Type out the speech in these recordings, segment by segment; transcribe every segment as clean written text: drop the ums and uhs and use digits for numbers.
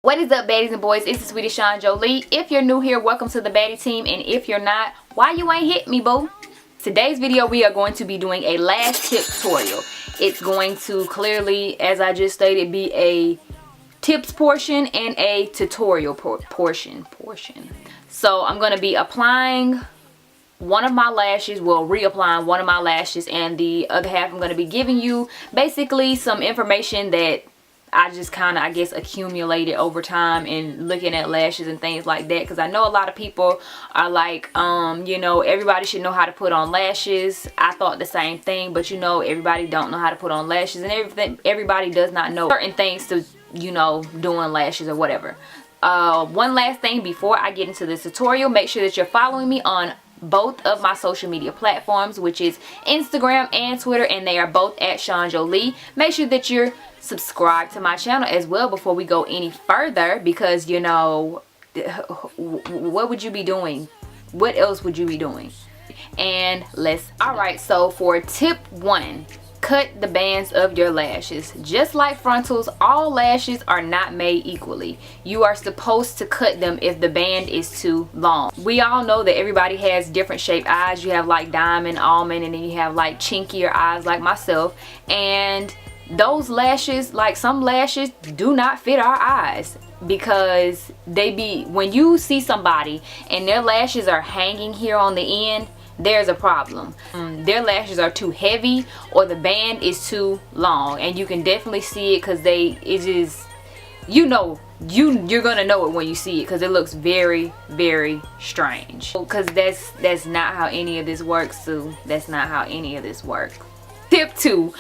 What is up, baddies and boys? It's the sweetie Shon Jolie. If you're new here, welcome to the baddie team, and if you're not, why you ain't hit me, boo? Today's video, we are going to be doing a lash tip tutorial. It's going to clearly, as I just stated, be a tips portion and a tutorial portion. So I'm going to be applying one of my lashes, well, reapplying one of my lashes, and the other half I'm going to be giving you basically some information that I just kind of, I guess, accumulated over time and looking at lashes and things like that. Because I know a lot of people are like, you know, everybody should know how to put on lashes. I thought the same thing, but you know, everybody don't know how to put on lashes, and everybody does not know certain things to, you know, doing lashes or whatever. One last thing before I get into this tutorial, make sure that you're following me on both of my social media platforms, which is Instagram and Twitter, and they are both at ShonJolie. Make sure that you're subscribed to my channel as well before we go any further, because you know, what would you be doing? What else would you be doing? And alright, so for tip 1, cut the bands of your lashes. Just like frontals, all lashes are not made equally. You are supposed to cut them if the band is too long. We all know that everybody has different shaped eyes. You have like diamond, almond, and then you have like chinkier eyes like myself. And those lashes, like some lashes, do not fit our eyes, because when you see somebody and their lashes are hanging here on the end, there's a problem. Their lashes are too heavy or the band is too long, and you can definitely see it, because it is, you know, you're gonna know it when you see it, because it looks very, very strange. Because that's not how any of this works. So that's not how any of this works. Tip 2,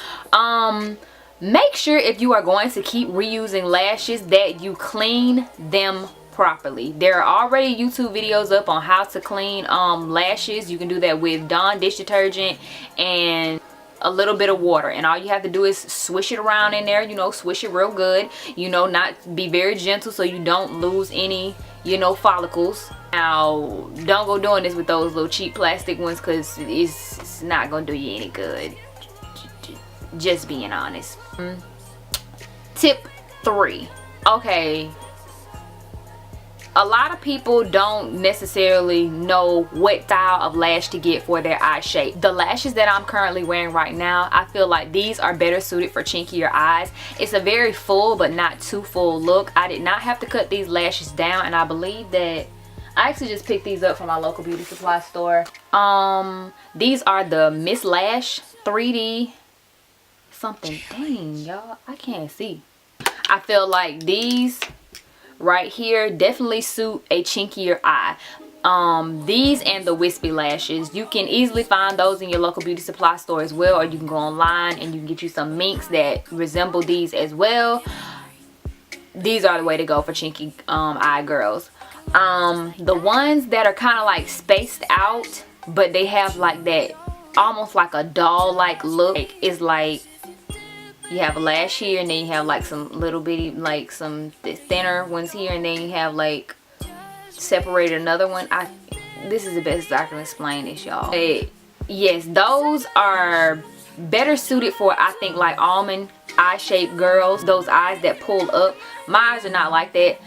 make sure if you are going to keep reusing lashes that you clean them properly. There are already YouTube videos up on how to clean lashes. You can do that with Dawn dish detergent and a little bit of water, and all you have to do is swish it around in there, you know, swish it real good, you know, be very gentle so you don't lose any, you know, follicles. Now, don't go doing this with those little cheap plastic ones, because it's not gonna do you any good. Just being honest. Tip 3. Okay, a lot of people don't necessarily know what style of lash to get for their eye shape. The lashes that I'm currently wearing right now, I feel like these are better suited for chinkier eyes. It's a very full but not too full look. I did not have to cut these lashes down, and I believe that I actually just picked these up from my local beauty supply store. These are the Miss Lash 3D something. Dang, y'all, I can't see. I feel like these right here definitely suit a chinkier eye. These and the wispy lashes, you can easily find those in your local beauty supply store as well, or you can go online and you can get you some minks that resemble these as well. These are the way to go for chinky eye girls. The ones that are kind of like spaced out, but they have like that almost like a doll like look, is like you have a lash here, and then you have like some little bitty, like some thinner ones here, and then you have like separated another one. This is the best I can explain this, y'all. Yes, those are better suited for, I think, like almond eye shaped girls, those eyes that pull up. My eyes are not like that.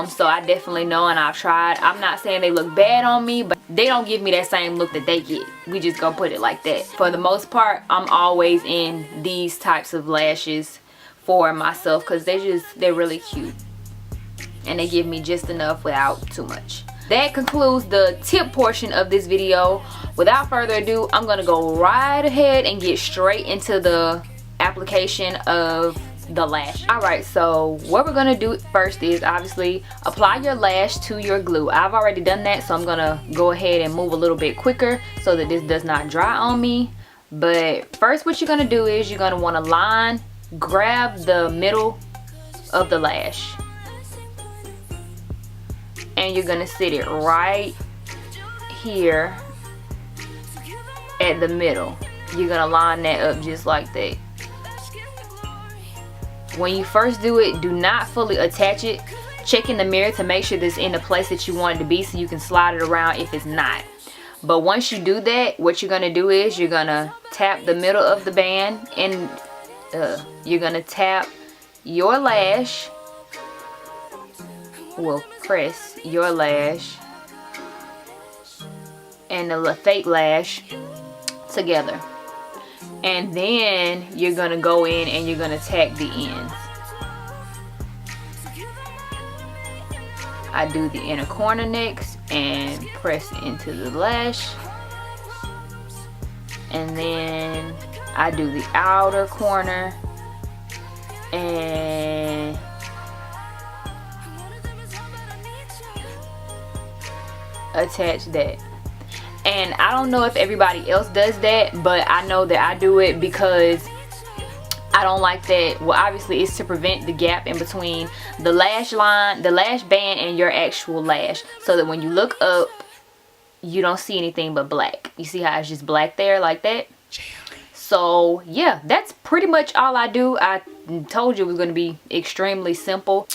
So I definitely know, and I've tried. I'm not saying they look bad on me, but they don't give me that same look that they get. We just gonna put it like that. For the most part, I'm always in these types of lashes for myself, because they're really cute, and they give me just enough without too much. That concludes the tip portion of this video. Without further ado, I'm gonna go right ahead and get straight into the application of the lash. Alright, so what we're gonna do first is obviously apply your lash to your glue. I've already done that, so I'm gonna go ahead and move a little bit quicker so that this does not dry on me. But first, what you're gonna do is you're gonna want to grab the middle of the lash, and you're gonna sit it right here at the middle. You're gonna line that up just like that. When you first do it, do not fully attach it. Check in the mirror to make sure that it's in the place that you want it to be, so you can slide it around if it's not. But once you do that, what you're gonna do is you're gonna tap the middle of the band, and you're gonna tap your lash will press your lash and the fake lash together. And then you're going to go in and you're going to tack the ends. I do the inner corner next and press into the lash. And then I do the outer corner and attach that. And I don't know if everybody else does that, but I know that I do it because I don't like that. Well, obviously it's to prevent the gap in between the lash line, the lash band, and your actual lash, so that when you look up you don't see anything but black. You see how it's just black there like that? So yeah, that's pretty much all I do. I told you it was going to be extremely simple.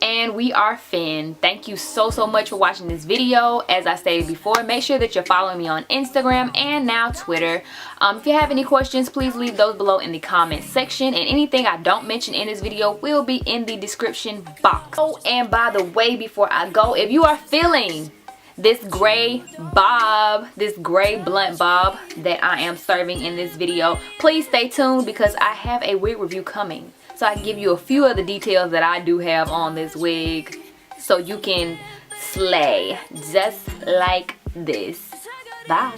And we are fin. Thank you so much for watching this video. As I stated before, make sure that you're following me on Instagram and now Twitter. If you have any questions, please leave those below in the comment section, and anything I don't mention in this video will be in the description box. Oh, and by the way, before I go, if you are feeling this gray bob, this gray blunt bob that I am serving in this video, please stay tuned because I have a wig review coming. So I can give you a few of the details that I do have on this wig so you can slay just like this. Bye.